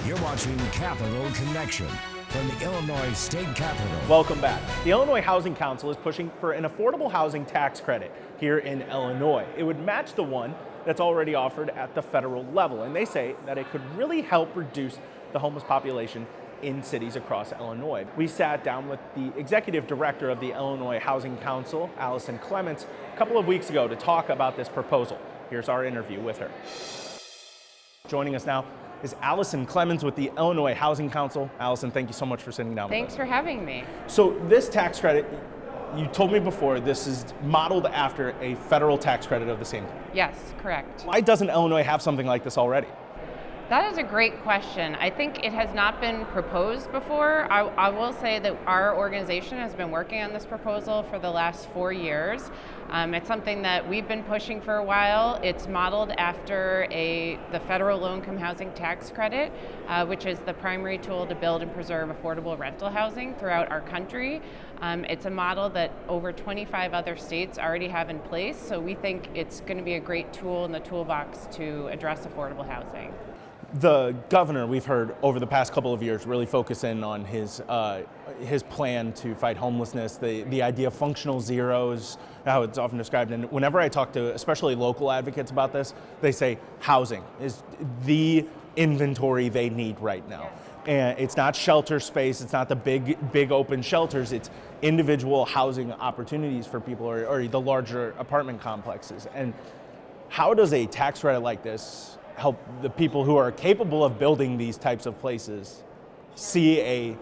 You're watching Capital Connection from the Illinois State Capitol. Welcome back. The Illinois Housing Council is pushing for an affordable housing tax credit here in Illinois. It would match the one that's already offered at the federal level, and they say that it could really help reduce the homeless population in cities across Illinois. We sat down with the executive director of the Illinois Housing Council, Allison Clements, a couple of weeks ago to talk about this proposal. Here's our interview with her. Joining us now is Allison Clements with the Illinois Housing Council. Allison, thank you so much for sitting down with us. Thanks for having me. So this tax credit, you told me before, this is modeled after a federal tax credit of the same type. Yes, correct. Why doesn't Illinois have something like this already? That is a great question. I think it has not been proposed before. I will say that our organization has been working on this proposal for the last 4 years. It's something that we've been pushing for a while. It's modeled after the federal low-income housing tax credit, which is the primary tool to build and preserve affordable rental housing throughout our country. It's a model that over 25 other states already have in place, so we think it's going to be a great tool in the toolbox to address affordable housing. The governor, we've heard over the past couple of years, really focus in on his plan to fight homelessness, the idea of functional zeros, how it's often described. And whenever I talk to especially local advocates about this, they say housing is the inventory they need right now. And it's not shelter space, it's not the big open shelters, it's individual housing opportunities for people or the larger apartment complexes. And how does a tax credit like this help the people who are capable of building these types of places see a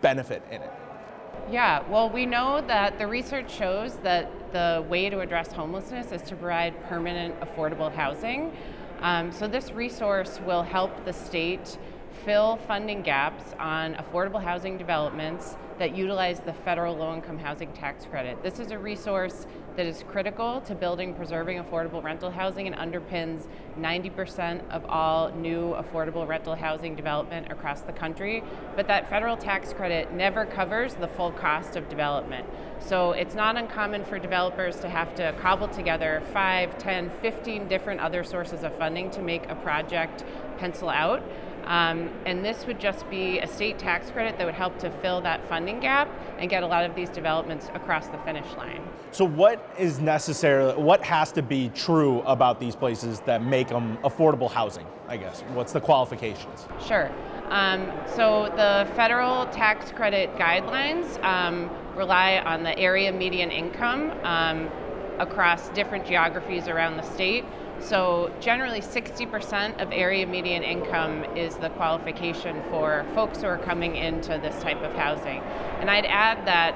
benefit in it? Yeah, well, we know that the research shows that the way to address homelessness is to provide permanent, affordable housing. So this resource will help the state fill funding gaps on affordable housing developments that utilize the federal low-income housing tax credit. This is a resource that is critical to building, preserving affordable rental housing and underpins 90% of all new affordable rental housing development across the country. But that federal tax credit never covers the full cost of development. So it's not uncommon for developers to have to cobble together 5, 10, 15 different other sources of funding to make a project pencil out. And this would just be a state tax credit that would help to fill that funding gap and get a lot of these developments across the finish line. So what has to be true about these places that make them affordable housing, I guess? What's the qualifications? Sure. So the federal tax credit guidelines rely on the area median income across different geographies around the state. So generally 60% of area median income is the qualification for folks who are coming into this type of housing. And I'd add that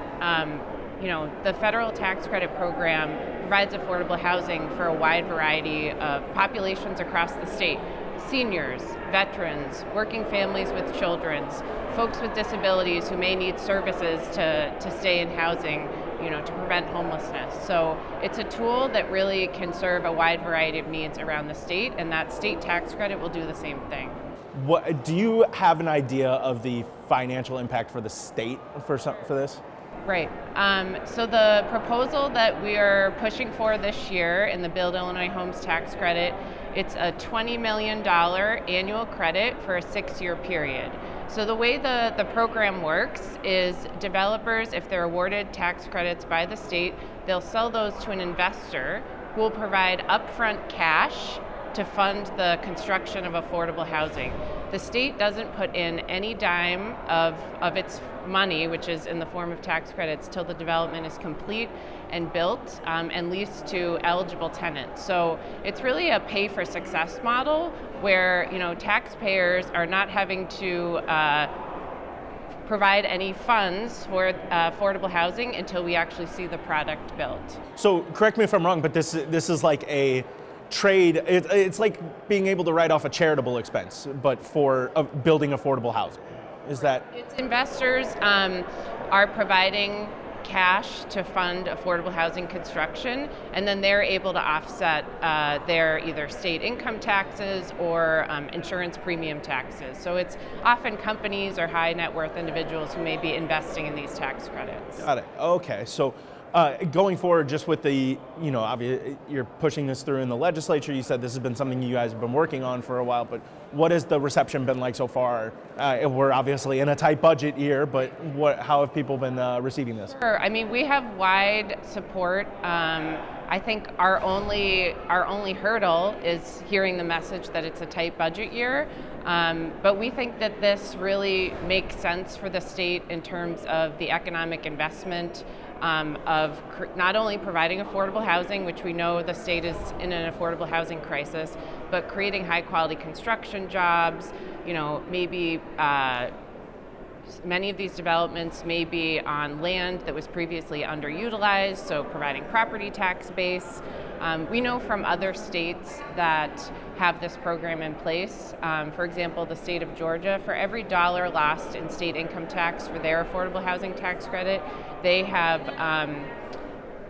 the federal tax credit program provides affordable housing for a wide variety of populations across the state. Seniors, veterans, working families with children, folks with disabilities who may need services to stay in housing, to prevent homelessness. So it's a tool that really can serve a wide variety of needs around the state, and that state tax credit will do the same thing. Do you have an idea of the financial impact for the state for this? Right. So the proposal that we are pushing for this year in the Build Illinois Homes Tax Credit, it's a $20 million annual credit for a 6-year period. So the way the program works is developers, if they're awarded tax credits by the state, they'll sell those to an investor who will provide upfront cash to fund the construction of affordable housing. The state doesn't put in any dime of its money, which is in the form of tax credits, till the development is complete and built and leased to eligible tenants. So it's really a pay for success model where taxpayers are not having to provide any funds for affordable housing until we actually see the product built. So correct me if I'm wrong, but this is like a trade. It's like being able to write off a charitable expense, but for building affordable housing. Is that? It's investors are providing cash to fund affordable housing construction, and then they're able to offset their either state income taxes or insurance premium taxes. So it's often companies or high net worth individuals who may be investing in these tax credits. Got it. Okay. So Going forward, just with the, you're pushing this through in the legislature. You said this has been something you guys have been working on for a while, but what has the reception been like so far? We're obviously in a tight budget year, but how have people been receiving this? Sure. I mean, we have wide support. I think our only hurdle is hearing the message that it's a tight budget year. But we think that this really makes sense for the state in terms of the economic investment of not only providing affordable housing, which we know the state is in an affordable housing crisis, but creating high quality construction jobs. Maybe many of these developments may be on land that was previously underutilized, so providing property tax base. We know from other states that have this program in place. For example, the state of Georgia, for every dollar lost in state income tax for their affordable housing tax credit, they have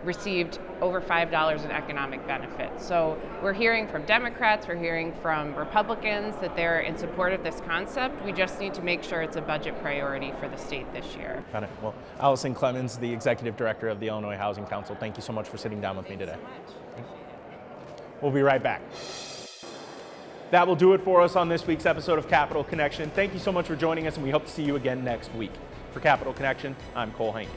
received over $5 in economic benefits. So we're hearing from Democrats, we're hearing from Republicans that they're in support of this concept. We just need to make sure it's a budget priority for the state this year. Got it. Well, Allison Clemens, the Executive Director of the Illinois Housing Council, thank you so much for sitting down with me today. We'll be right back. That will do it for us on this week's episode of Capital Connection. Thank you so much for joining us, and we hope to see you again next week. For Capital Connection, I'm Cole Hank.